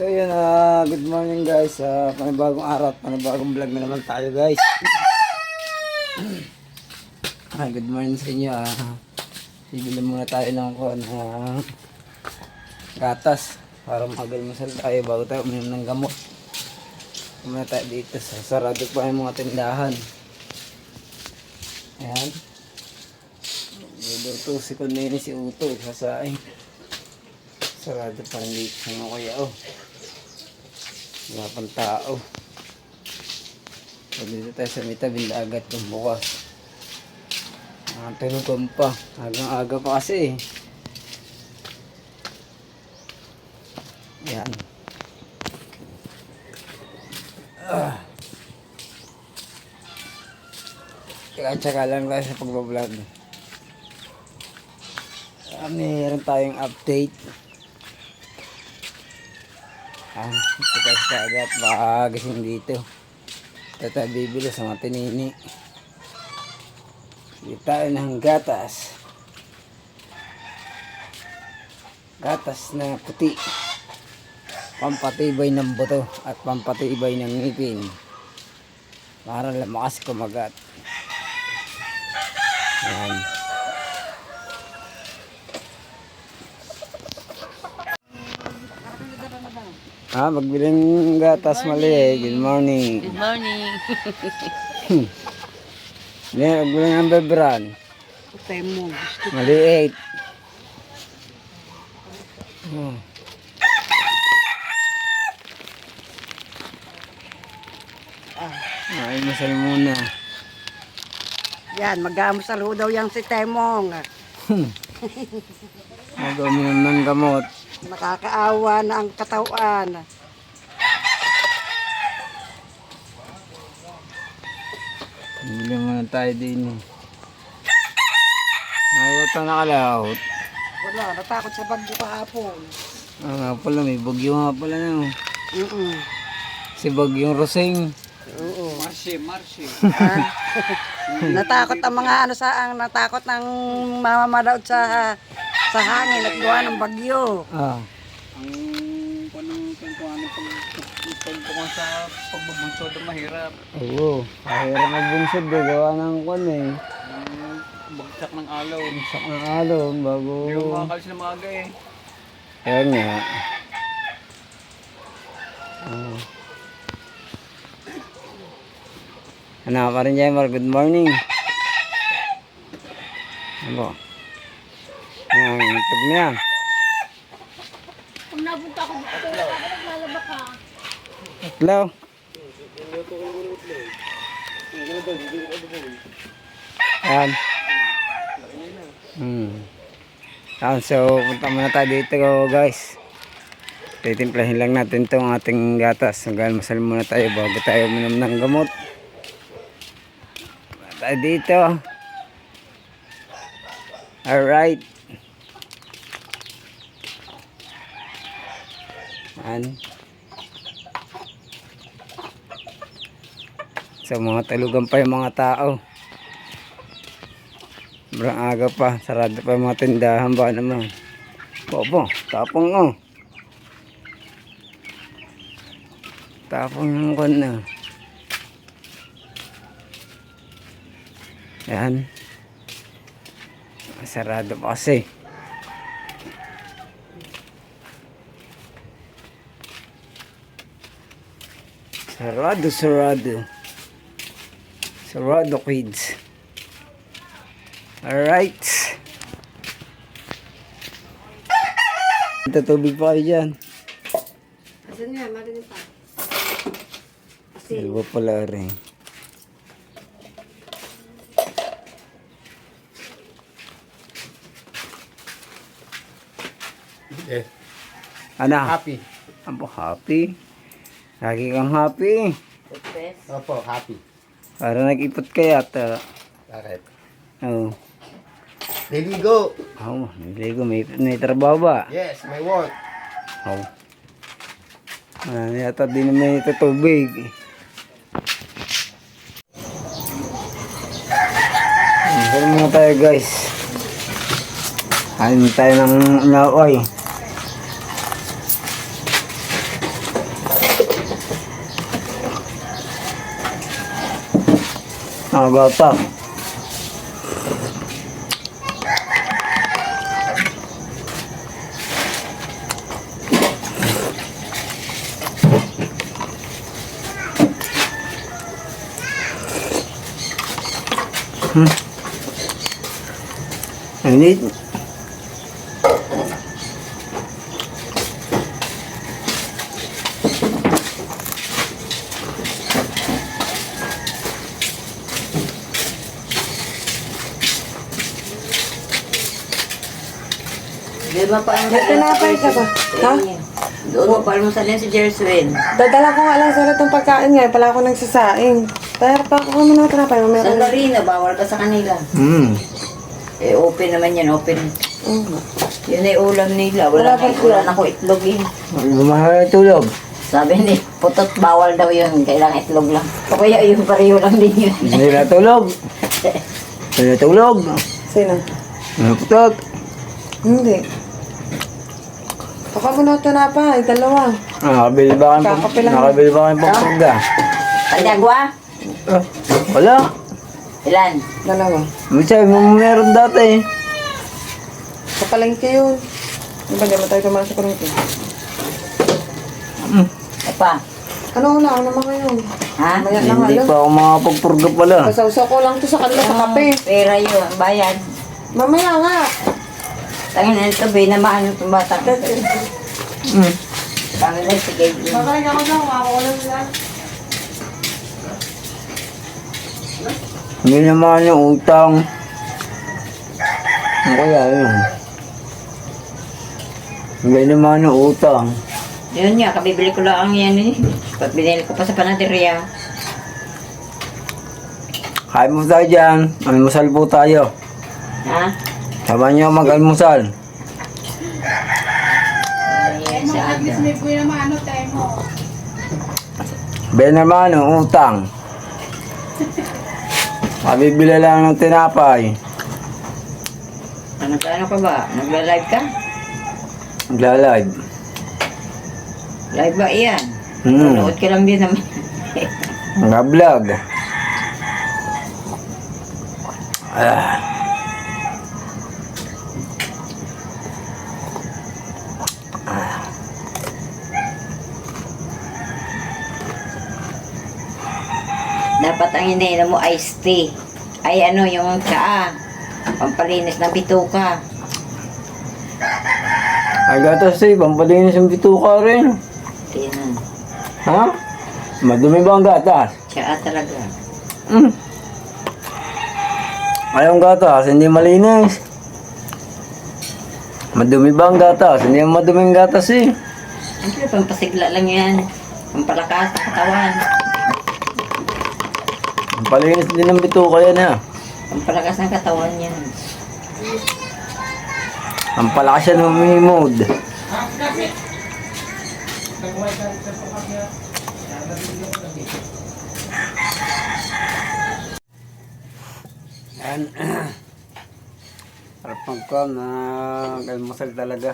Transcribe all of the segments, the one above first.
So yun, good morning guys. Panibagong araw at panibagong vlog na naman tayo guys. Good morning sa inyo. Bibili muna tayo ng gatas para magalmasal tayo bago tayo uminom ng gamot. Muna tayo dito. Sarado pa yung mga tindahan. Ayan. Dito si Kunini si Uto. Sasain. Sarado pa rin dito sa mga kuya. Wala pang tao. So, dito tayo sa mitabing dagat yung bukas. Tunugan pa. Agang-aga pa kasi Yan. Tsaka lang tayo sa pagbablog. Meron tayong update. Ito sa agad. Baka gising dito. Ito tayo bibili sa mga tinini. Dito tayo ng gatas. Gatas na puti. Pampatibay ng buto at pampatibay ng ngipin. Para lumakas kumagat. Ayan. Magbilang gatas mali. Good morning. Good morning. Magbilang ang bebran. Tayo mo. Maliit. Ay, masal muna. Yan, mag-aamusal ho daw yan si Temong. Mag-uminom ng gamot. Nakakaawa na ang katawan. Bili muna tayo din. Ito nakalahot. Wala, natakot sa bagyo kahapon. Nga pala, may bagyo nga pala na. Si bagyong Roseng. Oo. Marcy. Natakot ang mga natakot ng mamamadaot sa hangin at gawa ng bagyo. Ang panong pagbubukan sa pagbubunsod mahirap. Oo, kahira magbunsod gawa ng Bagsak ng alaw. Bagsak ng alaw bago. Hindi mo makakalis na maaga Ayan nga. Ano pa rin dyan, good morning. Ano? Tug na. Kung nabunta ko dito, naglalaba ka. Hello? Ayan. So, punta muna tayo dito guys. Titimplahin lang natin itong ating gatas. Masal muna tayo bago tayo uminom ng gamot. Punta tayo dito. Alright. Ayan. So, mga talugan pa yung mga tao. Sobrang aga pa. Sarado pa yung mga tindahan ba naman. Bobo, tapong tapong yung na. Yan. Sarado pa kasi. Sarado kids. Alright. Ito tubig pa kayo dyan. Asan nga, marinig pa. Dalawa pala rin. Ano? Happy. Abo, happy. Lagi kang happy. Opo, happy. Para nag-ipot kaya ata. Bakit? Oo. Niligo. Niligo. May trabaho ba? Yes, may work. Yata din naman ito tubig. Pero muna tayo guys. Kain tayo ng laway. Nakagata. Init. Di ba pa May tinapay ka ba? Ha? Doon mo pa almusalin si Jerswin. Dadala ko nga lang sa itong pagkain ngayon. Pala ako nagsasaing. Pero pa ako muna ng tinapay. Mamaya Sa ko. Larina, bawal ka sa kanila. Eh, open naman yan, open. Yun ay ulam nila. Wala na ako itlog eh. Lumahal na tulog. Sabi ni, putot bawal daw yun. Kailangan itlog lang. O kaya yun, pareho lang din yun. Hindi na tulog. Hindi na tulog. Sino? Naputot. Hindi. Baka mo na ito na pa. Ay, dalawa. Nakabili ba kayong Kakapil lang. nakabili ba kayong pagpagda? Kanyagwa? Wala. Ilan? Dalawa. Sabi mo meron dati. Kapalengke yun. Di ba, di ba tayo tumaan sa palengke? Apa? Ano na? Ano naman ngayon? Ha? Maya na nga Hindi yun. pa ako makapagpurga pala. Kasawsaw ko lang to sa kanila sa kape. Pera yun, bayad. Mamaya nga. Tangin na ito, binamaan itong bata. Tangin na, sige. Makaling ako dyan. Makakulang nila. Hindi naman yung utang. Ano kaya yun? Hindi naman yung utang. Yun nga, kabibili ko lang yan eh. Pag binili ko pa sa panaderia. Kain mo tayo dyan. Almusal po tayo. Ha? Sama niyo mag-almusal. Ayan, sa aga. May kuya naman ano tayo mo. Ben naman yung utang. Kabibili lang ng tinapay. Ano ka ba? Nagla-live ka? Nagla-live. Live ba iyan? Hmm. Nood ka lang din naman. Nag-vlog. Ah. Dapat ang iniinom mo iced tea. Ay ano, yung tsaa. Pampalinis ng bituka. Ay gatas eh, pampalinis yung bituka rin. Tinan. Ha? Madumi ba ang gatas? Tsaa talaga. Ayong gatas, hindi malinis. Madumi ba ang gatas? Hindi yung maduming gatas eh. Siyempre, pampasigla lang yan. Pampalakas sa katawan. Pampalinis din ng bituka yan ha. Pampalakas ng katawan yan. Ang palakas yan humimod. Yan. Harap ko na almusal talaga.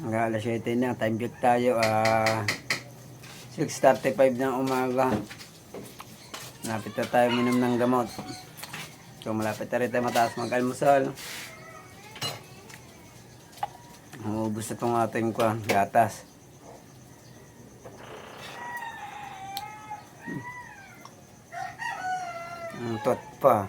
Hanggang alas 7 na, time check tayo. 6:35 ng umaga. Malapit na tayo minom ng gamot. So malapit na rin tayo mataas mag-almusal. Maubos na itong ating gatas. Ang tot pa.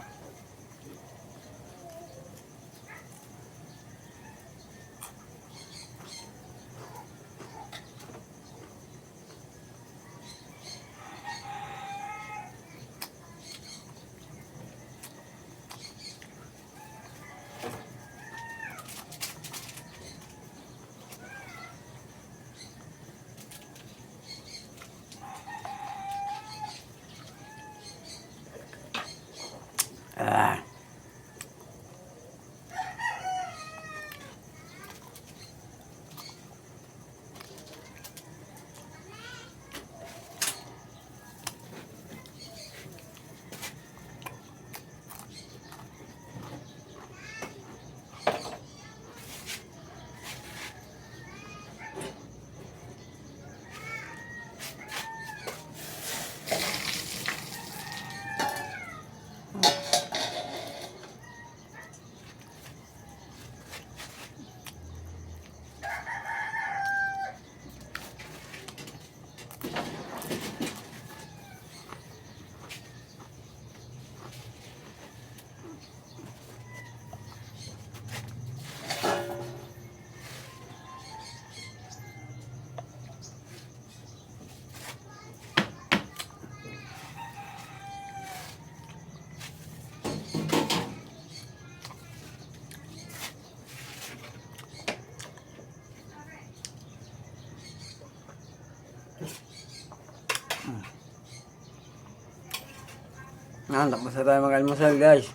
Tapos na tayo mag-almusal guys.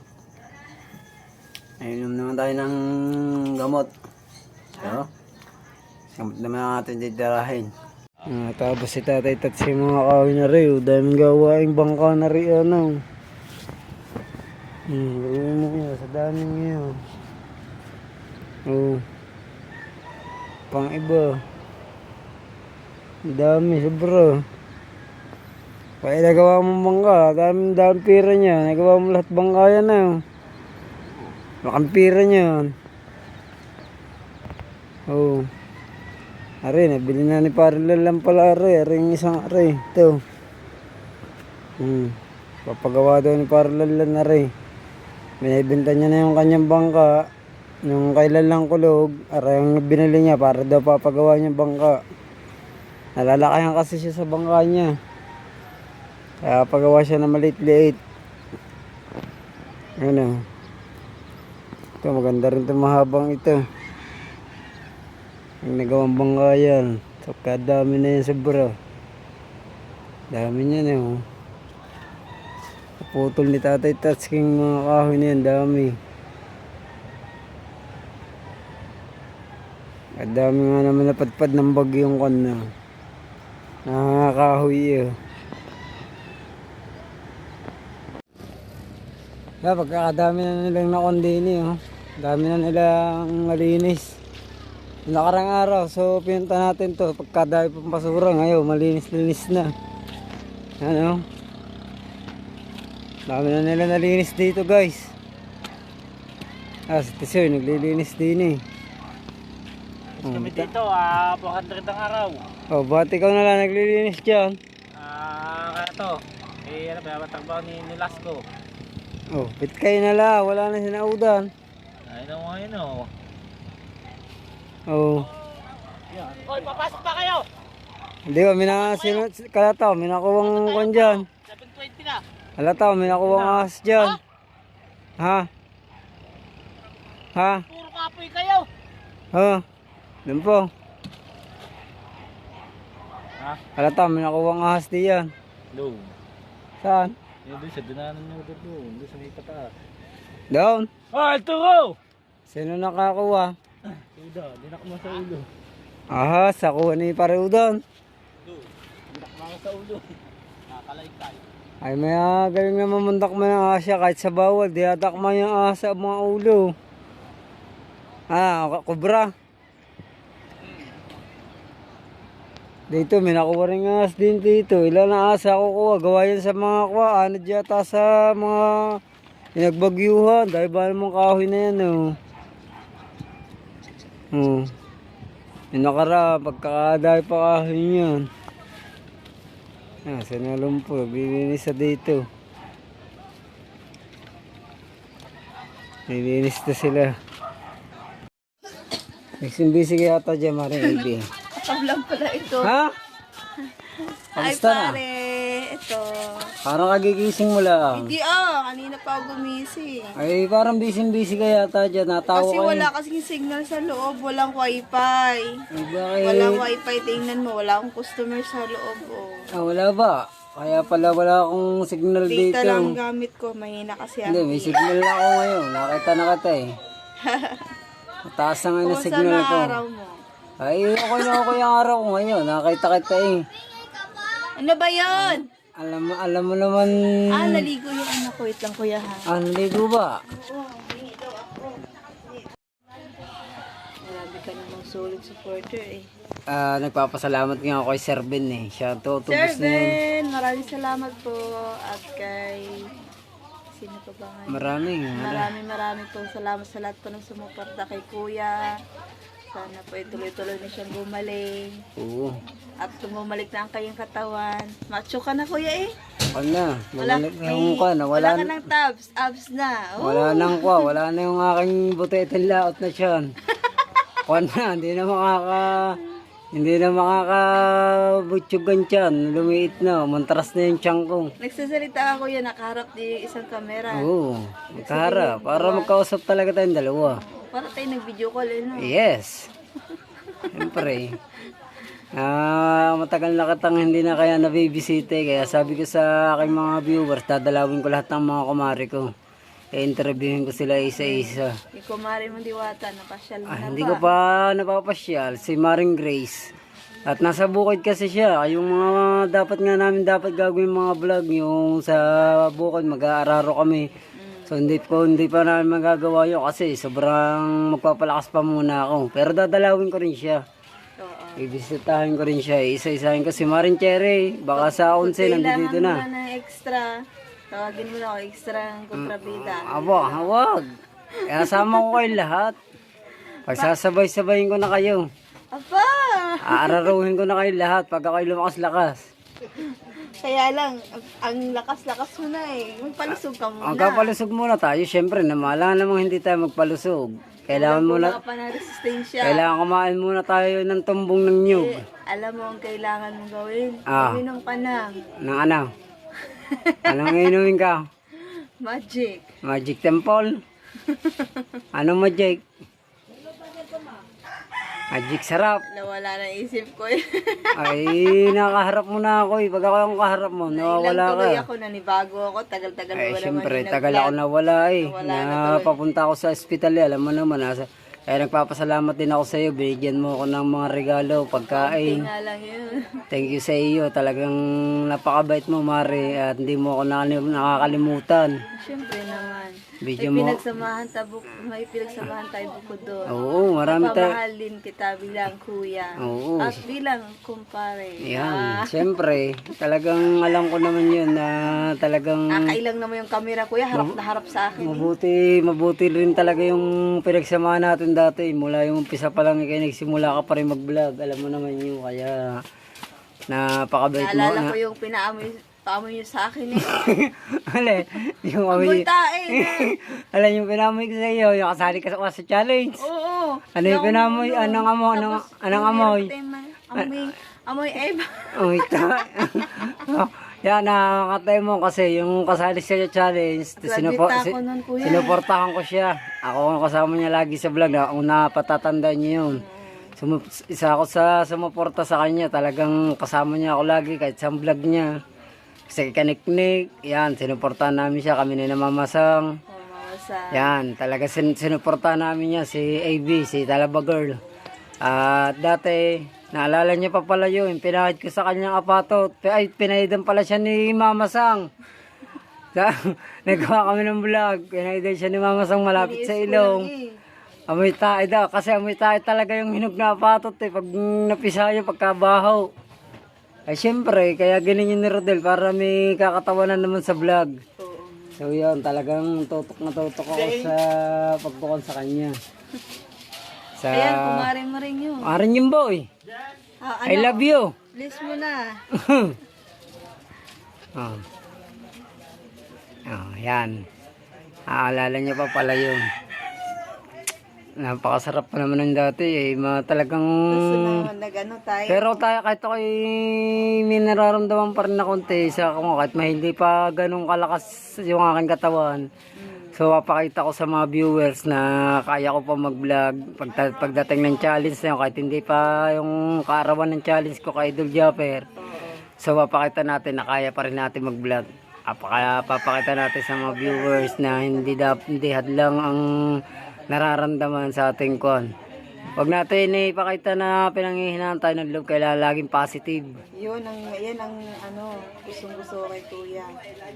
Inom naman tayo ng gamot. So, gamot naman ang ating didarahin. Tapos si tatay tat si mga kawin na rin. Daming gawaing bangka na rin ano. Gawin mo yun. Sa daming yun. Pang iba. Dami sobra. Kaya nagawa mo bangka, daming pira niya. Nagawa mo lahat bangka yan na. Makang pira niya. Are, nabili na ni Parilal lang pala are. Are yung isang are. Ito. Papagawa daw ni Parilal lang are. Binibenta niya na yung kanyang bangka. Yung kailan lang kulog. Are yung binili niya para daw papagawa niya bangka. Nalalakayan kasi siya sa bangka niya. Kaya pagawa siya na maliit-liit. Ano. Ito maganda rin ito, mahabang ito. Yung nagawang bangka yan. So kadami na yan sobra. Dami niya na yun. Kaputol ni Tatay Tats king mga kahoy na yan. Dami. At dami nga naman napadpad ng bagyong kan na. Nakakahoy yun. Pagkakadami na nilang nakondini, dami na nilang malinis. Nakarang araw, so pinunta natin to. Pagkadami pang basura, ngayon malinis-linis na. Ano? Dami na nila nalinis dito guys. Si Tisoy, naglilinis din eh. Kami dito, 400 ang araw. Ba't ikaw na lang naglilinis dyan? Kaya to, ano ba, trabaho ni Lasco. Bit kayo na lang, wala na sinaudan. Ayun mo ngayon Hoy, papasok pa kayo! Hindi ba, kalataw, minakuwang kon dyan. 7:20 na. Kalataw, minakuwang ahas dyan. Ha? Puro kapoy kayo! Doon po. Kalataw, minakuwang ahas diyan. Doon. Saan? Doon sa dinanan nyo doon. Doon sa may pataas. Down? Ito ko! Sino nakakuha? Uda, dinak mo sa ulo. Ahas, nakuha ni Pareudon. Dinak mo sa ulo. Nakakalaykay. Ay, may galing na mamundak mo ng ahas siya kahit sa bawal. Diadak mo yung ahas sa mga ulo. Kubra. Dito, may nakuha rin ahas din dito. Ilan na ahas ako kuha. Gawa yan sa mga kuha. Ano diyata sa mga pinagbagyuhan. Dahil ba namang kahoy na yan, Yung nakara, pagkakadahil pa kahoy yan. Sinalumpo. Bilinis sa dito. Bilinis na sila. Nagsimbisi kaya ata dyan, Maring Ibi. Kablang pala ito. Ha? Ay Kamusta na? pare, ito. Parang kagigising mo lang. Hindi kanina pa ako gumising. Ay, parang busy-busy kaya ata dyan. Natawa Kasi kayo. wala kasing signal sa loob, walang wifi. Ay, bakit? Walang wifi, tingnan mo, wala akong customer sa loob. Wala ba? Kaya pala wala akong signal dito. Data lang gamit ko, mahina kasi Hindi, may signal na ako ngayon. Nakita na kita eh. Mataas na nga na Kumusta signal na ko. araw mo? Ay, okay na ako yung araw ko ngayon. Nakita kita eh. Ano ba yun? Alam mo naman. Naligo yung anak ko. Wait lang kuya ha. Naligo ba? Marami ka namang solid supporter eh. Nagpapasalamat nga ako kay Sir Ben eh. Siya tutubos Sir na yan. Ben, maraming salamat po. At kay... Sino pa ba ngayon? Maraming po salamat sa lahat po ng sumuporta kay kuya. Sana po tuloy-tuloy na siyang gumaling. Oo. At bumalik na ang kayong katawan. Macho ka na kuya eh. Wala. Wala ka ng abs na. Oh. Wala na yung aking butetin laot na siyan. Hindi na makakabutsugan tiyan. Lumiit na, mantras na yung tiyan ko. Nagsasalita ako yan, nakaharap din yung isang kamera. Oo, nakaharap. Para magkausap talaga tayong dalawa. Para tayo nag-video call no? Yes. Siyempre. Matagal na kitang hindi na kaya nabibisite. Kaya sabi ko sa aking mga viewers, dadalawin ko lahat ng mga kumari ko. I-interviewin ko sila isa-isa. Yung kumari mo Diwata, napasyal mo na Hindi ba? ko pa napapasyal, si Maring Grace. At nasa bukid kasi siya. Yung mga dapat gagawin mga vlog, yung sa bukid, mag-aararo kami. So hindi pa namin magagawa yun kasi sobrang magpapalakas pa muna ako. Pero dadalawin ko rin siya. Oo. Ibisitahin ko rin siya. Isa-isahin ko si Maring Cherry. Baka sa 11 nandito Kailangan na. mo na ng extra. Tawagin mo na ako, extra ng kontrabida. Huwag. Kaya sama ko kayo lahat. Pagsasabay-sabayin ko na kayo. Aba! Aararuhin ko na kayo lahat pag ako'y lumakas-lakas. Kaya lang, ang lakas-lakas mo na eh. Magpalusog ka muna. Ang kapalusog muna tayo, syempre, namala namang hindi tayo magpalusog. Kailangan muna, Wala ka pa ng resistensya. kailangan kumain muna tayo ng tumbong ng nyug. Alam mo ang kailangan mong gawin. Ah. Uminom ka ng Ng ano? Anong inumin ka? magic. Magic Temple? Anong magic? Magic sarap. Nawala na isip ko eh. Ay, nakaharap mo na ako eh. Pag ako yung kaharap mo, nawawala Ilang ka. tuloy ako, nanibago ako. Tagal-tagal Ay, mo naman syempre, yung tagal ako nawala eh. Nawala na Napapunta ako sa ospital eh. Alam mo naman, kaya nagpapasalamat din ako sa iyo. Binigyan mo ako ng mga regalo, pagkain. nga lang yun. Thank you sa iyo. Talagang napakabait mo, Mare. At hindi mo ako nakakalimutan. Siyempre naman. Video May mo. may pinagsamahan tayo bukod doon. Oo, marami tayo. Pamahal din kita bilang kuya. Oo. At bilang kumpare. Yan, siyempre. Talagang alam ko naman yun na talagang Nakailang naman yung camera kuya. Harap na harap sa akin. mabuti rin talaga yung pinagsamahan natin dati. Mula yung umpisa pa lang kayo nagsimula ka pa rin mag-vlog. Alam mo naman yun, kaya napakabait mo. Naalala ko yung paamoy nyo sa akin eh. Alay, yung amoy. Amoy tae. Alay, yung pinamoy ko sa iyo, yung kasali ka sa challenge. Oo. Ano yung pinamoy? Anong amoy? Anong amoy? Amoy Eva. Amoy ta. Yan, nakakatay mo kasi yung kasali siya sa challenge, Graduate ako nun, kuya. sinuportahan ko siya. Ako ang kasama niya lagi sa vlog, kung napatatandaan niyo yun. Isa ako sa sumuporta sa kanya, talagang kasama niya ako lagi kahit sa vlog niya. Kasi kaniknik, yan, sinuportahan namin siya, kami ni Namamasang. Yan, talaga sinuportahan namin niya, si AB, si Talaba Girl. At dati, naalala niya pa pala yun, pinahid ko sa kanyang apatot. Ay, pinahidan pala siya ni Mamasang. Nagawa kami ng vlog, pinahidan siya ni Mamasang malapit sa ilong. Amoy tae daw, kasi amoy tae talaga yung hinog na apatot eh, pag napisa yung pagkabaho. Ay syempre, kaya ganyan ni Rodel para may kakatawanan naman sa vlog. So yun, talagang tutok na tutok ako sa pagtukon sa kanya. Sa... Ayan, kumarin mo rin yun. Marin yung boy. I love you. Please mo na. Yan. Aalala niya pa pala yun. Napakasarap pa naman ng dati eh. Talagang... Gusto naman nag-ano tayo. Pero tayo kahit ako may nararamdaman pa rin na konti sa ako kahit hindi pa ganun kalakas yung aking katawan. So papakita ko sa mga viewers na kaya ko pa mag-vlog pagdating ng challenge na yun, kahit hindi pa yung kaarawan ng challenge ko kay Idol Japper. So papakita natin na kaya pa rin natin mag-vlog. Papakita natin sa mga viewers na hindi hadlang ang nararamdaman sa ating kon. Huwag natin ipakita na pinanghihinaan tayo ng loob, kailangan laging positive. Yan ang ano, gustong-gusto kay kuya.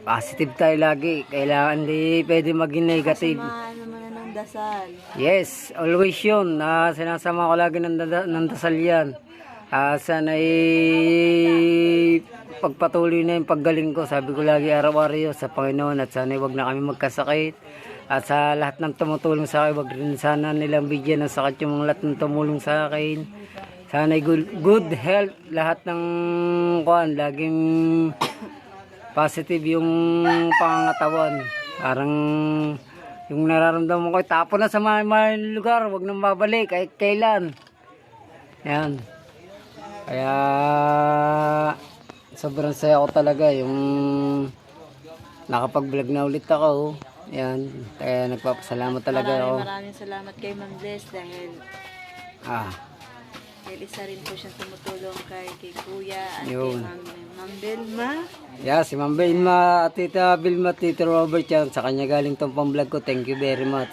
Positive tayo lagi, kailangan hindi pwede maging negative. Samahan naman na ng dasal. Yes, always yun. Sinasama ko lagi ng dasal yan. Sana'y pagpatuloy na yung paggaling ko. Sabi ko lagi araw-araw sa Panginoon at sana'y wag na kami magkasakit. At sa lahat ng tumutulong sa akin, wag rin sana nilang bigyan ng sakit yung mga lahat ng tumulong sa akin. Sana'y good health, lahat ng laging positive yung pangangatawan. Parang yung nararamdaman ko, tapon na sa mga lugar, wag nang babalik, kahit kailan. Yan. Kaya sobrang saya ko talaga yung nakapag-vlog na ulit ako. Yan. Kaya nagpapasalamat talaga ako. Maraming salamat kay Ma'am Bless dahil dahil isa rin po siyang tumutulong kay Kuya at Yun. kay Ma'am Belma. Yeah, si Ma'am Vilma, Tita Vilma, Tito Robert yan. Sa kanya galing tong pang-vlog ko. Thank you very much.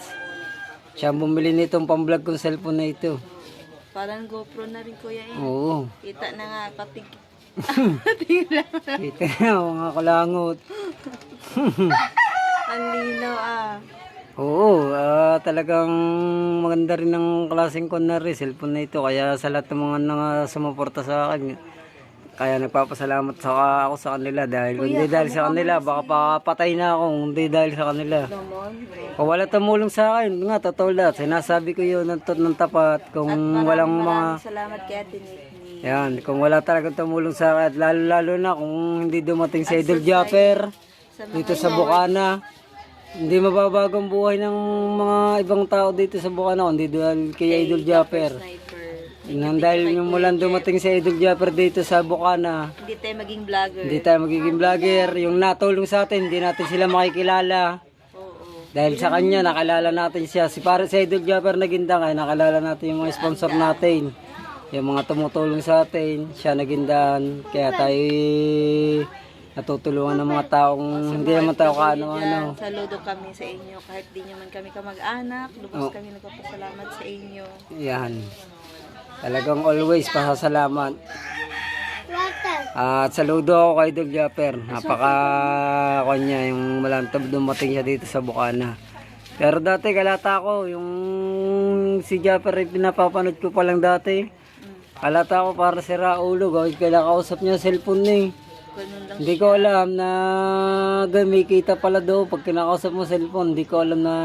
Siya ang bumili nitong pang-vlog kong cellphone na ito. Parang GoPro na rin Kuya eh. Oo. Kita na nga pati. Kita na, mga kalangot. Ang linaw ah. Oo, talagang maganda rin ang klaseng kon na rin, cellphone na ito. Kaya sa lahat ng mga sumuporta sa akin, kaya nagpapasalamat ako sa kanila. Dahil kung hindi dahil sa kanila, baka papatay na ako kung hindi dahil sa kanila. Kung wala tumulong sa akin, nga, totoo lahat. Sinasabi ko yun ng tapat. Kung walang mga... Salamat kay Ate Nitni. Yan, kung wala talagang tumulong sa akin, lalo na kung hindi dumating sa Idol Japper, dito sa Bukana. Hindi mababago ang buhay ng mga ibang tao dito sa Bukana, hindi dahil kay Idol Japper. Dahil yung mulang dumating sa Idol Japper dito sa Bukana, Hindi tayo maging vlogger. hindi tayo magiging vlogger. Yung natulong sa atin, hindi natin sila makikilala. Dahil sa kanya, nakilala natin siya. Para sa Idol Japper naging dangay, nakilala natin yung mga sponsor natin. Yung mga tumutulong sa atin, siya naging daan. Kaya tayo natutulungan ng mga taong hindi naman tayo kaano-ano. Saludo kami sa inyo. Kahit di nyo man kami kamag-anak, lubos kami nagpapasalamat sa inyo. Yan. Talagang always pasasalamat. At saludo ako kay Idol Japper. Napaka-kanya yung malantog dumating siya dito sa Bukana. Pero dati kalata ko, yung si Japper pinapapanood ko pa lang dati. Kalata ko para si Raulo, gawin kailangan kausap niya cellphone niya eh. Ganun lang. Hindi ko alam na may kita pala daw pag kinakausap mo cellphone. Hindi ko alam na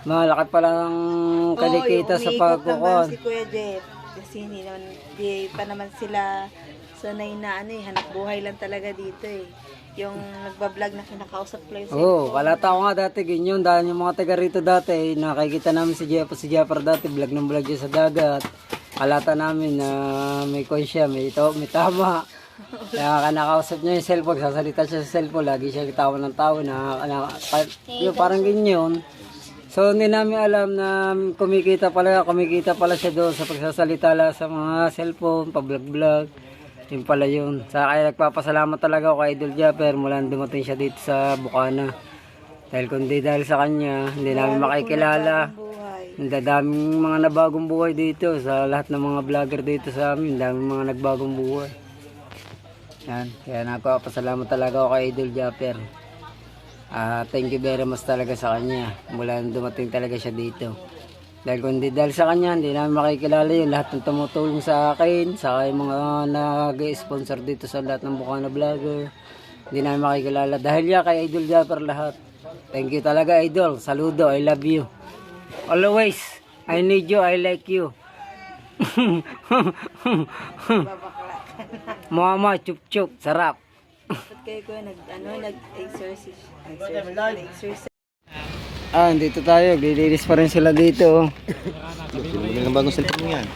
malaki palang kalikita sa pagkukon. Si Kuya Jeff. Kasi di pa naman sila sanay na hanap buhay lang talaga dito eh. Yung nagbablog na kinakausap lang yung Oo, kalata ko nga dati ganyan. Dahil yung mga taga rito dati, nakikita namin si Japper dati, vlog ng vlog siya sa dagat. Kalata namin na may konsya, may tama. Kaya nakausap niya yung cellphone, sasalita siya sa cellphone, lagi siya tawa ng tawa yung parang ganyan. So hindi namin alam na kumikita pala siya doon sa pagsasalita sa mga cellphone, pa-vlog-vlog. Yun pala yun. Kaya nagpapasalamat talaga ako kay Idol Japper mula dumating siya dito sa Bukana. Dahil kung di dahil sa kanya, hindi namin makikilala. Ang daming mga nabagong buhay dito sa lahat ng mga vlogger dito sa amin. Daming mga nagbagong buhay. Yan. Kaya nagpapasalamat talaga ako kay Idol Japper. Thank you very much talaga sa kanya. Mula dumating talaga siya dito. Dahil kung hindi dahil sa kanya, hindi namin makikilala yun. Lahat ng tumutulong sa akin, sa yung mga nag-sponsor dito sa lahat ng Bukana vlogger. Hindi namin makikilala. Dahil yan kay Idol Japper lahat. Thank you talaga Idol. Saludo, I love you. Always, I need you, I like you. Mama, chup-chup, sarap. Ba't kayo ko nag-exercise? Dito tayo, lilinis pa rin sila dito. Bumili ng bagong cellphone mo yan.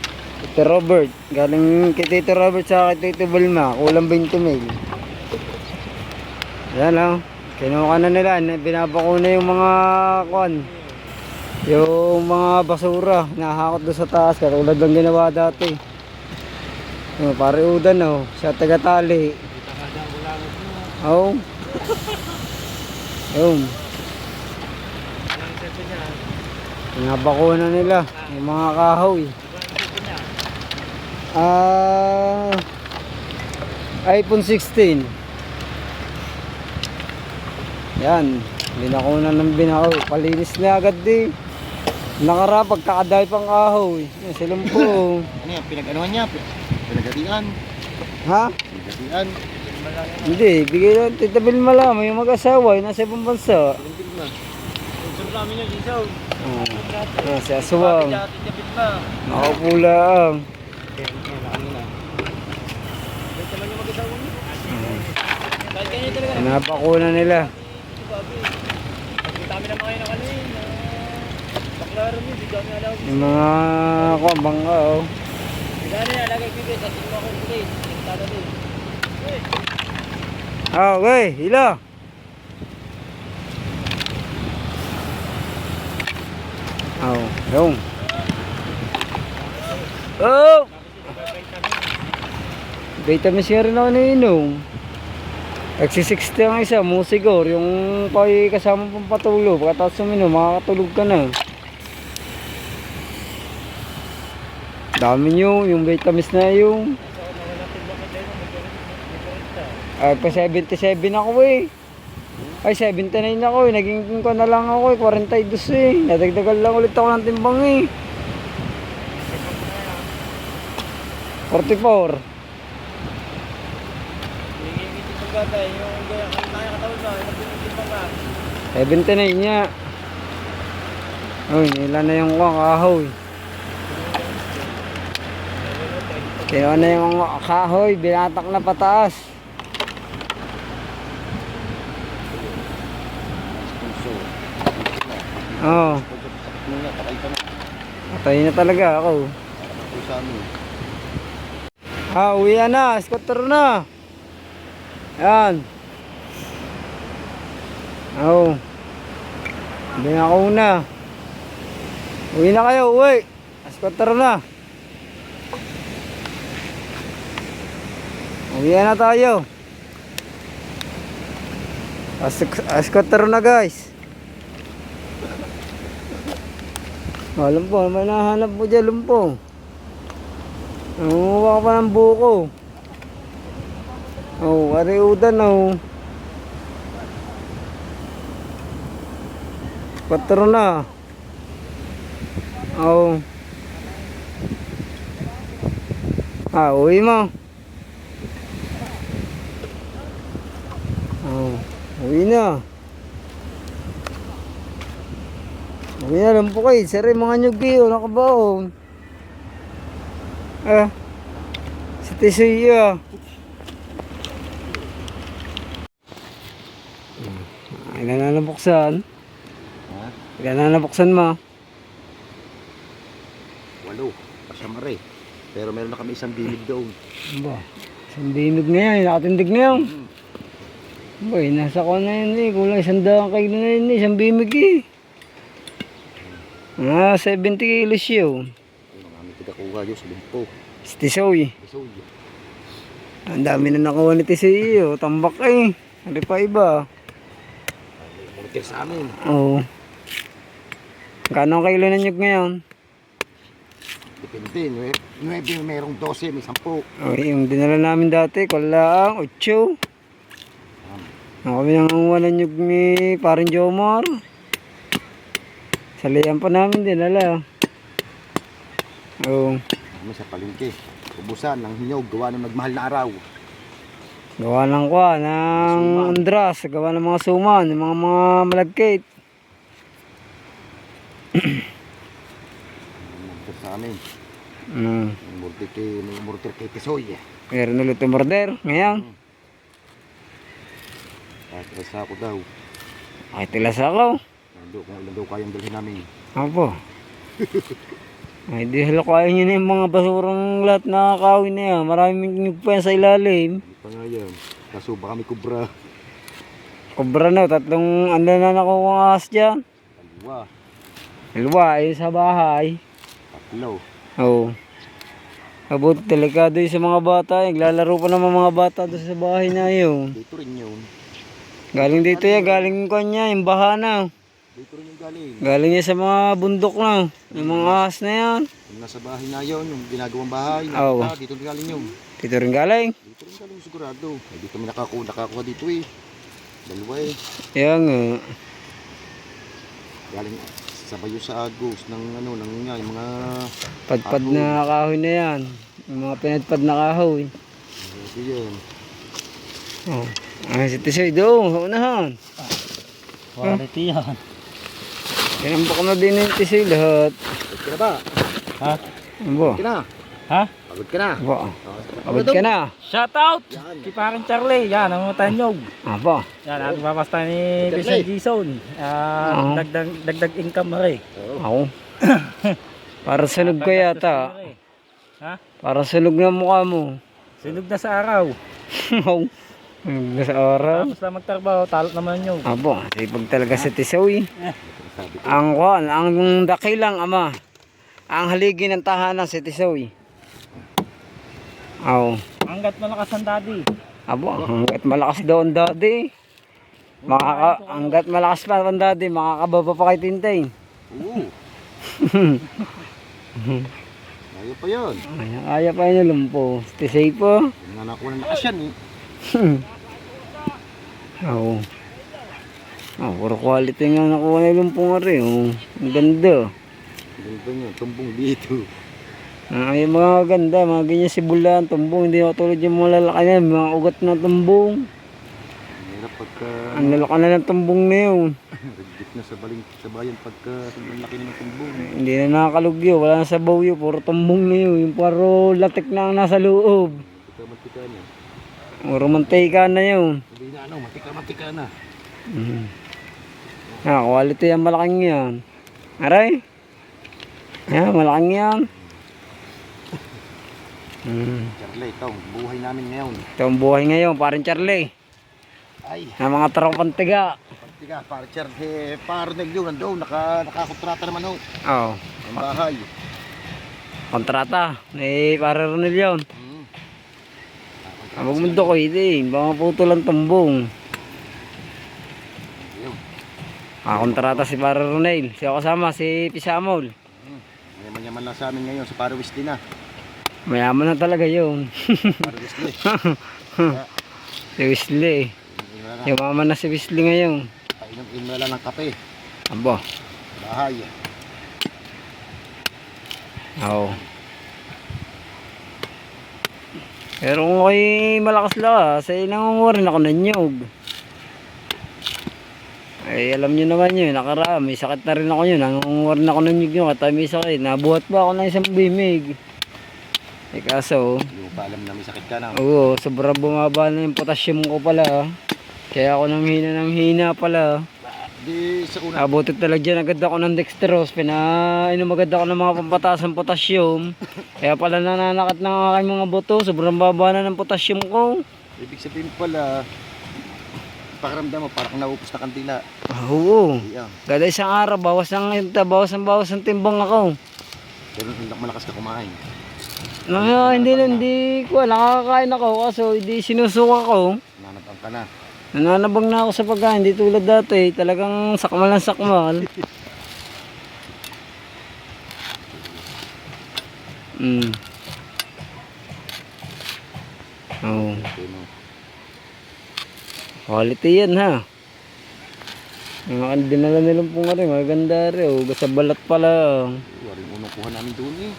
Tito Robert, galing kay Tito Robert sa kay Tito Vilma, kulang 20 mil. Yan o, kinuha na nila, binabako na yung mga yung mga basura, nahakot doon sa taas, katulad lang ginawa dati. Pare udan siya taga-tali. Yun. Pinabako na nila yung mga kahoy. iPhone 16. Yan, binakunan ng binako. Palinis na agad nakarapag kakadahay pang kahoy. Silang po. Ano yan? Pinag-anuhan niya? Pinagatian? Ha? Pinagatian? Hindi, bigay lang. Tita Vilma lang, may mag-asawa, nasa ibang bansa. Sponsor namin yung isaw. Si Aswang. Nakapula ang. Napakuna nila. Kami naman kayo na kanina. Baklaro mo, di kami alam. Yung mga bangka Gano'n yung alagay bigay sa tingin ako ulit. Tingtada din. Okay, hila. Yun. Oh! Vitamins nga rin ako nainom. Nagsi-60 ang isa, Musigor. Yung kay kasama pang patulog. Pagkatapos uminom, makakatulog ka na. Dami nyo, yung vitamins na yung. Ay, pa 77 ako eh. Ay, 79 ako eh. Naging ko na lang ako eh. 42 eh. Nadagdagan lang ulit ako ng timbang eh. 44. Yung kaya katawan na, nagtitimbang ka. 79 niya. Uy, nila na yung kahoy. Kaya na yung kahoy, binatak na pataas. Oo. Patay na talaga ako. Uwian na, scooter na. Yan. Oo. Hindi na ako una. Uwi na kayo, uwi. Scooter na. Uwian na tayo. Scooter na guys. Alam po, may nahanap mo dyan, lumpong. Nangunguha ka pa ng buko. Oh, ariudan oh. 4 na. Oh. Uwi mo. Oh, uwi na. Uwi na lang po kayo. Sari mga nyugi o nakabaon. Si Tisuya. Ay, nananabuksan. Nananabuksan mo. 8. Pasyamare. Pero meron na kami isang binig doon. Ba, isang binog na yan. Nakatindig na yan. Boy, nasa ko na yun eh. Kulang 100 kilo na yun eh. Isang bimig eh. 70 kilos yun. Marami tigakuha yun sa lumpo. Si Tisoy. So, Ang dami na nakuha ni Tisoy. Tambak eh. Ano pa iba? mortir sa amin. Oo. Kano ang kilo na nyug ngayon? Depende. 9 merong 12, may 10. Yung dinala namin dati, kulang 8. Kami nang wala nyug ni paring Jomar. Salihan pa namin dinala. Oo. Kami sa palengke. Ubusan ng hinyog, gawa ng magmahal na araw. Gawa ng andras, gawa ng mga suman, yung mga malagkit. Mortir sa amin. May mortir kay Tisoy. Meron ulit yung order ngayon. Kahit ako daw. Ay, tilas ako. Kung ilan daw kayang dalhin namin. Apo. Ay, di halakain nyo na yung mga basurang lahat na kawin na yan. Maraming nyug pa yan sa ilalim. Hindi pa nga yan. Kaso baka may kubra. Kubra na, 3 anda na nakuha ng ahas dyan. Dalawa. Dalawa, ayun sa bahay. 3. Oo. Abot, delikado yun sa mga bata. Naglalaro pa naman mga bata doon sa bahay na yun. Dito rin yun. Galing dito yan, galing ko niya, yung baha na. Dito rin yung galing. Galing niya sa mga bundok na. Yung mga ahas na yan. Yung nasa bahay na yun, yung ginagawang bahay. Oo. Dito rin galing yun. Dito rin galing. Dito rin galing sigurado. Ay, dito kami nakakuha dito eh. Dalawa eh. Yan nga. Galing sabay yung sa agos ng ano, ng nga, yung mga Padpad na kahoy na yan. Yung mga pinadpad na kahoy. ito yan. Oh. Ay, si Tisoy doon, sa unahan. Quality yan. Tinambak na din yung Tisoy lahat. Pagod ka na ba? Ha? Ano ba? Pagod ka na? Ha? Pagod ka na? Aba, abad ka na. Shout out! Si parang Charlie. Yan, ang mga tanyog. Aba, Yan, at mapasta ni Vincent Jason. Dagdag income rin. ako. Para sunog ka yata. Ha? Para sunog na mukha mo. Sinog na sa araw. Sunog na sa araw. Tapos na magtrabaho, talot naman yung. Aba, sipag talaga si Tisoy. Sabi ko, Ang dakilang ama. Ang haligi ng tahanan si Tisoy. Oo. Ang hanggat malakas ang daddy. Abo, hanggat malakas daw ang daddy. Hanggat malakas pa ang daddy, makakababa pa kay Tintay. Oo. Ayaw pa yun. Kaya pa yun yung lumpo. Stay safe po. Yung nga nakuha ng lakas yan eh. Oo. Puro quality nga nakuha na yung lumpo nga rin. Oh. Ang ganda. Ganito nyo, tumbong dito. Yung mga ganda, mga ganyan sibulan, tumbong. Hindi ako tulad yung mga lalaki na, mga ugat na tumbong. Mahirap pagka... Ang lalaki na ng tumbong na yun. Ragdip na sa bayan pagka sobrang laki na ng tumbong. Hindi na nakakalugyo, wala na sa bawyo, puro tumbong na yun. Yung paro latik na ang nasa loob. Mantika niya. Puro mantika na yun. Hindi na ano, mantika na. Quality yan, malaking yan. Aray. Malaking yan. Charlie, ito, buhay namin ngayon. Ito ang buhay ngayon, parang Charlie. Ay, Na mga tropang tiga. mantika, para Charlie, para nagyo, nandoon, nakakontrata naman ho. Oo. Ang bahay. Kontrata. Para Ronel yun. Abag mundo ko hindi. Baka puto lang tumbong. Ayun. Kontrata si para Ronel. Siya kasama, si Pisamol. Mayaman lang sa amin ngayon, sa Para Wesley na. Mayaman na talaga yun. Para Wesley. Si Wesley. Yumaman na si Wesley ngayon. Painom-inom na lang ng kape. Abo. Bahay. Oo. Pero kung ako'y malakas lang, sa inangunguha rin ako ng nyug. Ay, alam nyo naman yun, nakaraan, may sakit na rin ako yun. Nangunguha rin ako ng nyug yun, kata may sakit. Nabuhat pa ako ng isang bimig. Eh kaso, Hindi mo pa alam na may sakit ka na. oo, sobrang bumaba na yung potassium ko pala. Kaya ako nang hina pala. Di sa una. Abutit talaga dyan agad ako ng dextrose. Pinainom agad ako ng mga pampataas ng potassium. Kaya pala nananakat ng aking mga buto. Sobrang baba na ng potassium ko. Ibig sabihin pala, pakiramdam mo, parang naupos na kandila. Oo. Iyan. Kada isang araw, bawas ang timbang ako. Pero hindi malakas ka kumain. Hindi ko. Nakakakain ako. Kaso hindi sinusuka ko. Nanabang ka na. Nananabang na ako sa pagkain. Hindi tulad dati. Talagang sakmal ang sakmal. Oo. Quality yan ha. Yung mga dinala nilang po nga rin, maganda rin. Sa balat pala. Waring unong kuha namin doon eh.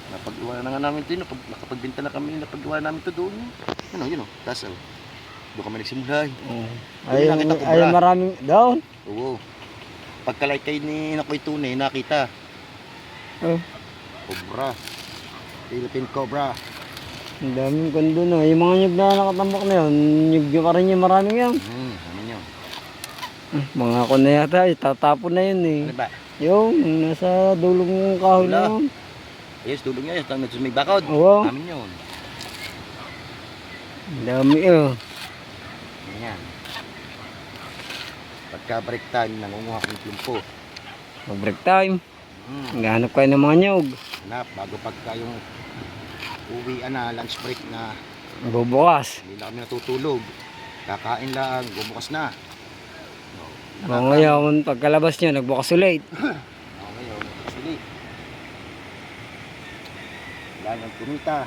Napag-iwanan na nga namin ito. Nakapagbinta na kami. Napag-iwanan namin ito doon. Yun o. Tapos doon kami nagsimula eh. Ay maraming down. Oo. Pagkalike kayo ni Nakoy Tunay, nakita. Cobra. Philippine Cobra. Ang daming kondo na. Yung mga nyug na nakatambak na yun, nyug pa rin yung maraming yan. Ano yun? Mga ko na yata, tatapon na yun eh. Ano ba? Yung nasa dulong kahoy na yun. Yes, tulong niya. Yes, may bakod. Oo. Amin yun. Ang dami oh. Ayan. Pagka break time, nangunguha ko ng plumpo. Pag break time, naghahanap kayo ng mga nyug. Hanap, bago pagka yung uwian na, lunch break na Bubukas. hindi na kami natutulog. Kakain lang, bumukas na. Ngayon, pagkalabas nyo, nagbukas ulit. Ngayon, actually, wala nang kumita.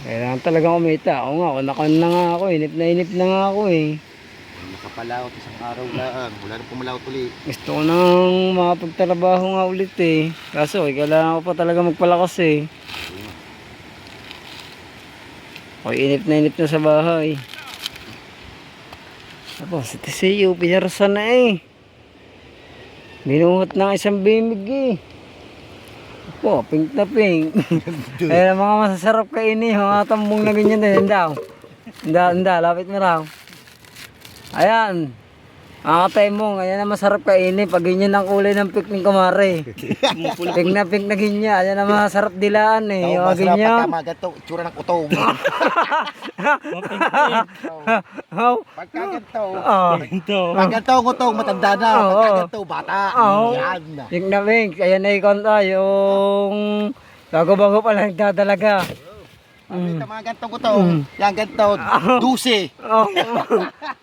Kailangan talagang kumita. Ako nga, nakan na nga ako, inip na nga ako eh. Nakapalawat isang araw lang, wala nang pumalawat ulit. Gusto ko nang makapagtrabaho nga ulit eh. Kaso, kailangan ko pa talaga magpalakas eh. Ako inip na sa bahay. Tapos, si TCU, pinarasan na eh. Binuhat ng isang bimig eh. Opo, pink na pink. Kaya mga masasarap kainin, mga tambong na ganyan din. Handa, lapit mo raw. Ayan. Mga taimong, ayan na masarap kainin. Pag ganyan ang kulay ng pink ng kumare. Pink na ganyan. Ayan na masarap dilaan eh. Yung Masarap ganyan. pagka magato, itsura ng utong. Pagka ganito, pagka ganito ang utong, matanda na. Pagka ganito, bata. Yan. Pink na pink. Ayan na ikon tayo. Yung bago-bago pa lang nagdadalaga. Ito mga gantong utong. Yan ganto. 12. Oh.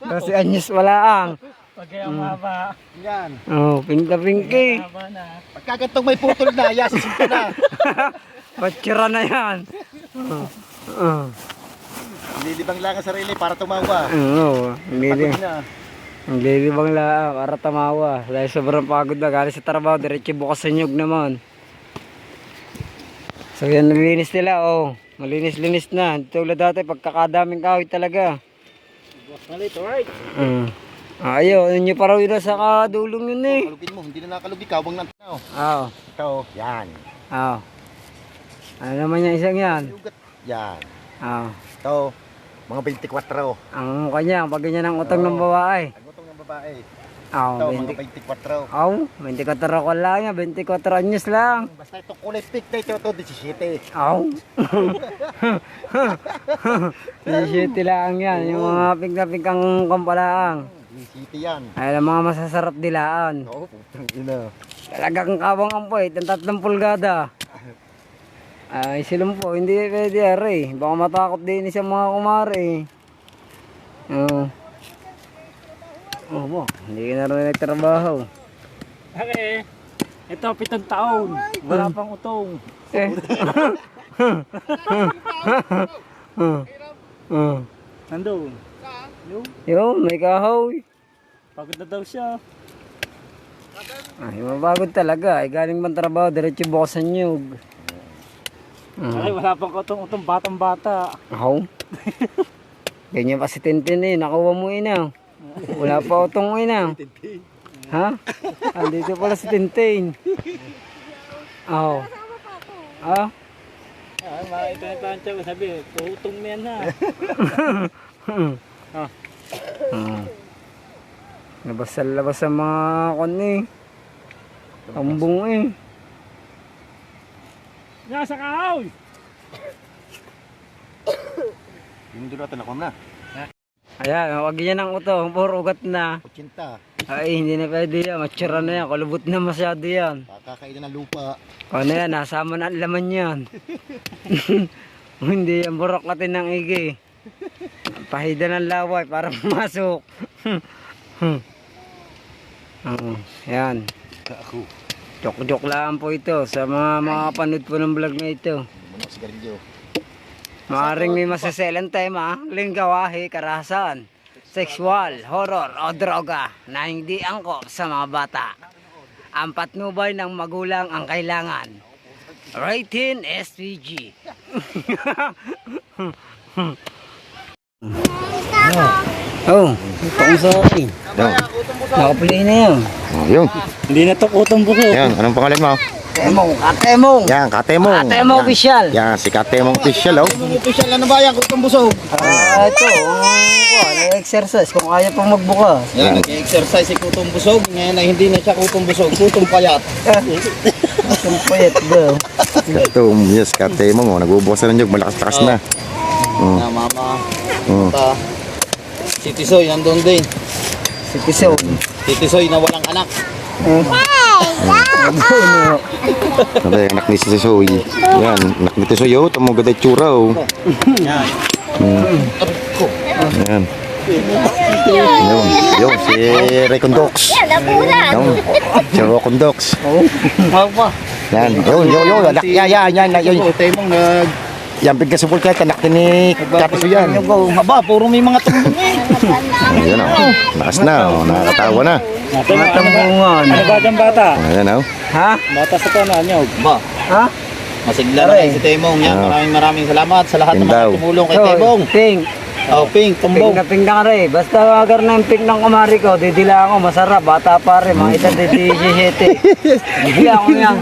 Kasi anyos wala ang. Pag kaya mahaba. Yan. Oh, pinka-pinky. Mahaba na. Pagka gantong may putol na, sisinto na. Batsura na yan. Nililibang lang ang sarili para tumawa. Oo, Pagod na. Naglilibang lang para tamawa. Dahil sobrang pagod na. Galing sa trabaho, diretso bukas sa nyug naman. So yan, nalinis nila, oh. Malinis-linis na. Tulad dati, pagkakadaming kahoy talaga. Malit, alright. Ayaw, ano nyo pa raw yun sa kadulong yun eh. Kalugin mo, hindi na nakalug ikaw. Bang nantaw. Oo. Ito, yan. Oo. Ano naman yung isang yan? Ugat. Yan. Oo. Ito, mga 24. Ang kanya, pag ganyan ang utang ng babae. Ang utong ng babae. Oo, Ito, mga 24. Oo, 24 ko lang yan, 24 anyos lang. Basta itong kulay pink na ito, 17. Oo. 17 lang yan, yung mga pink ang kampalaang. 17 yan. Ay, ang mga masasarap dilaan. Oo, putang ina. Talagang kawang ampoy, ng 3 pulgada. Ay, silumpo, hindi pwede ari. Baka matakot din sa mga kumari. Oo. Oo mo, hindi ka na rin nagtrabaho. Okay. Ito, 7 taon. Wala pang utong. Eh. Nandun. Yo, may kahoy. Pagod na daw siya. Ay, mabagod talaga. Ay, galing man trabaho, diretso bukas sa nyug. Ay, wala pang utong batang-bata. Ako? Ganyan pa si Tintin eh, nakuha mo ina. Wala pa utong ina. Ha? Andito pala si Tintin. Oo. Ah? Ay, makita na tansya ko sabi, utong mo yan ha. Labas ang mga kon eh. Ambong eh. Nasa kahoy! Yung doon natin ako na. Ayan, wag yan ang utong, puro ugat na. 80. Ay, hindi na pwede yan. Matsura na yan. Kalubot na masyado yan. Kakakain ng lupa. Ano yan, nasama na ang laman yan. Hindi yan, buraklatin ng igi. Pahida ng laway para pumasok. Oo, yan. Ako. Joke-joke lang po ito sa mga makapanood po ng vlog na ito. Manok sigarilyo. Maaring may masaselan time ha. Linggawahi, karahasan, sexual, horror o droga na hindi angkop sa mga bata. Ang patnubay ng magulang ang kailangan. Rated SPG. Oh, itong sa akin. Nakapuli na yan. Oh, yun. Hindi na to utong buko. Yan, anong pangalan mo? Katemong, katemong. Yan, Katemong. Katemong Yan. official. Yan, si Katemong official, oh. Official, ano ba yan? Kutong busog. Ito, exercise kung kaya pang magbuka. Yan, nag-exercise si Kutong Busog. Ngayon ay hindi na siya Kutong Busog, Kutong Payat. Itong payat daw. Yes, Katemong, oh. Nagbubukas na yung malakas-lakas na. Na mama, Oh. si Tisoy nandun din. Si Piso. Si Tisoy na walang anak. Ano yung anak ni si Soy? Yan, anak ni Soy, oh. Tumugad ay tsura, oh. Yan. Yan. Yun, si Recondox. Yun, si Recondox. Yan, yun, anak niya, yan. Temong nag... Yan, bigla sa bulkat, anak ni Kapiso yan. Haba, puro may mga tumbong eh. Ayan, oh. Lakas na, oh. Nakakatawa na. Matambungan. Ano ba dyan bata? Ayan, oh. Ha? Bata sa to na anyog. Ba, Ha? masigla na kayo si Temong. Yan, maraming salamat sa lahat ng Yun mga daw. tumulong kay Temong. Pink. Oh, Pink, tumbong. Pink na rin. Basta agar na yung pink ng kumari ko, didila ako, masarap. Bata pa rin, mga edad di 17. Didila ako yan.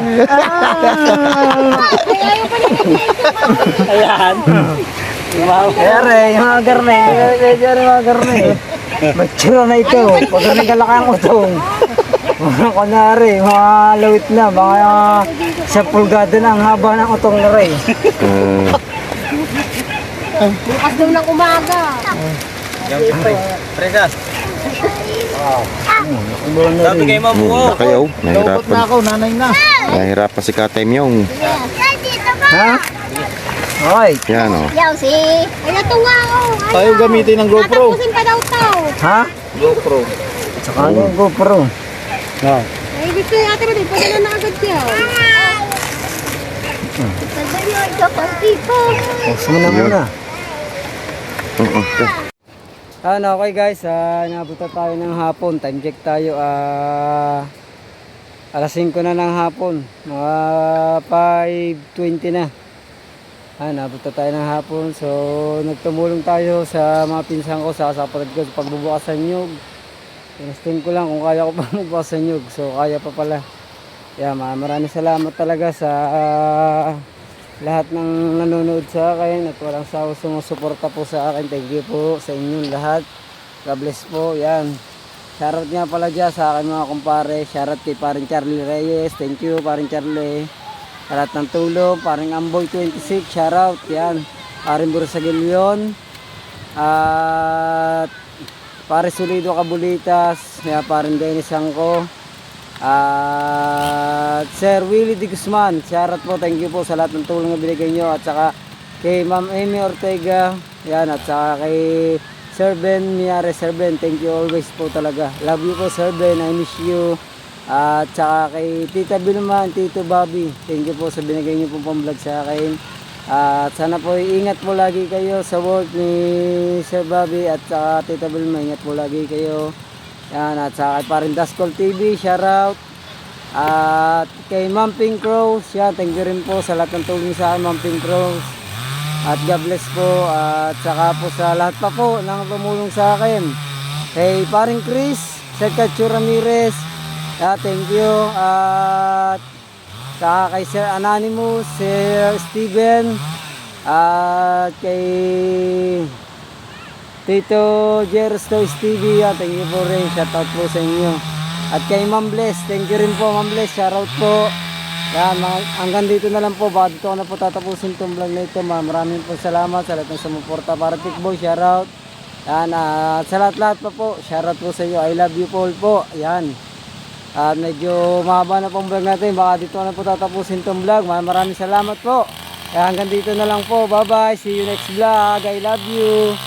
Ayan. Kaya rin, yung mga garne. Kaya rin mga garne. Matsura na ito. Pag nagalaki ang utong. Mga kunwari, mga lawit na, mga sa pulgada na ang haba ng utong na rin. Bukas daw ng umaga. Pregas. Sabi kayo Kayo, nahirapan. Na ako, nanay na. Nahirapan si Katem yung. Ha? Okay. Yan o. Yaw si... Ay, natuwa ako. Tayo gamitin ng GoPro. Tatapusin pa daw to. Ha? GoPro. Saka ano yung GoPro? Oh. Ay, gusto yung ate mo din. Padala na agad siya. Padala yung ito pang tipo. Pause mo na muna. Okay guys, nabot na tayo ng hapon. Time check tayo. Alas 5 na ng hapon. Mga 5:20 na. Nabot na tayo ng hapon. So, nagtumulong tayo sa mga pinsan ko sa kapatid ko sa pagbubukas ng nyug. Tinasting ko lang kung kaya ko pa magbukas ng nyug. So, kaya pa pala. Maraming salamat talaga sa lahat ng nanonood sa akin at walang sawa sumusuporta po sa akin. Thank you po sa inyong lahat. God bless po. Shoutout nga pala dyan sa akin mga kumpare. Shoutout kay paring Charlie Reyes. Thank you paring Charlie. Sa lahat ng tulong. Paring Amboy 26. Shoutout. Paring Bursagilyon. At paring Solido Kabulitas. Paring Dennis Angko. At Sir Willie D. Guzman, shoutout po, thank you po sa lahat ng tulong na binigay nyo. At saka kay Ma'am Amy Ortega, at saka kay Sir Ben Miares. Sir Ben, thank you always po talaga. Love you po Sir Ben, I miss you. At saka kay Tita Bilman, Tito Bobby, thank you po sa binigay nyo po pang-vlog sa akin. At sana po ingat po lagi kayo sa work ni Sir Bobby at saka Tita Bilman, ingat po lagi kayo. At saka kay parin Daskol TV, shoutout. At kay Ma'am Pink Rose, thank you rin po sa lahat ng tulong sa akin, Ma'am Pink Rose. At God bless po. At saka po sa lahat pa po nang tumulong sa akin. Kay paring Chris, Sir Cacho Ramirez, thank you. At saka kay Sir Anonymous, Sir Steven, at kay Tito Jeros Toys TV, thank you po rin, shoutout po sa inyo. At kay Ma'am Bless, thank you rin po Ma'am Bless, shoutout po. Hanggang dito na lang po, baka dito ko na po tatapusin itong vlog na ito. Maraming po salamat sa lahat ng sumuporta para Tikboy, shoutout. At sa lahat-lahat pa po, shoutout po sa inyo, I love you po. At medyo mahaba na pong vlog natin, baka dito ko na po tatapusin itong vlog. Maraming salamat po. Hanggang dito na lang po, bye bye, see you next vlog, I love you.